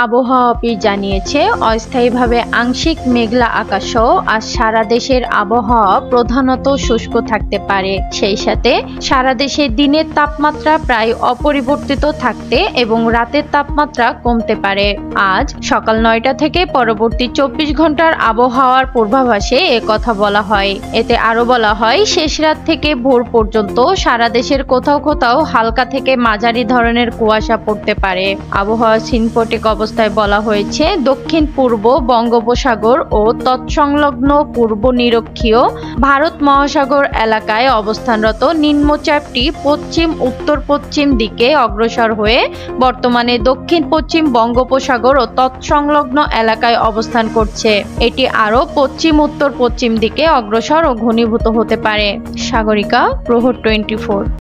আবহাওয়া অফিস জানিয়েছে, অস্থায়ীভাবে আংশিক মেঘলা আকাশ সহ আজ সারা দেশের আবহাওয়া প্রধানত শুষ্ক থাকতে পারে। সেই সাথে সারা দেশে দিনের তাপমাত্রা প্রায় অপরিবর্তিত থাকতে এবং রাতের তাপমাত্রা কমতে পারে। আজ সকাল 9টা থেকে পরবর্তী 24 ঘন্টার আবহাওয়ার পূর্বাভাসে কথা বলা হয়। এতে আরো বলা হয়, শেষ রাত থেকে ভোর পর্যন্ত সারা দেশের কোথাও কোথাও হালকা থেকে মাঝারি ধরনের কুয়াশা পড়তে পারে। আবহাওয়া সিনপটিক অবস্থায় বলা হয়েছে, দক্ষিণ পূর্ব বঙ্গোপসাগর ও তৎসংলগ্ন পূর্ব নিরক্ষীয় ভারত মহাসাগর এলাকায় অবস্থানরত নিম্নচাপটি পশ্চিম উত্তর পশ্চিম দিকে অগ্রসর হয়ে বর্তমানে দক্ষিণ পশ্চিম বঙ্গোপসাগর ও তৎসংলগ্ন এলাকায় অবস্থান করছে। এটি আরও পশ্চিম উত্তর পশ্চিম দিকে অগ্রসর ও ঘনীভূত হতে পারে। সাগরিকা, প্রহর 24।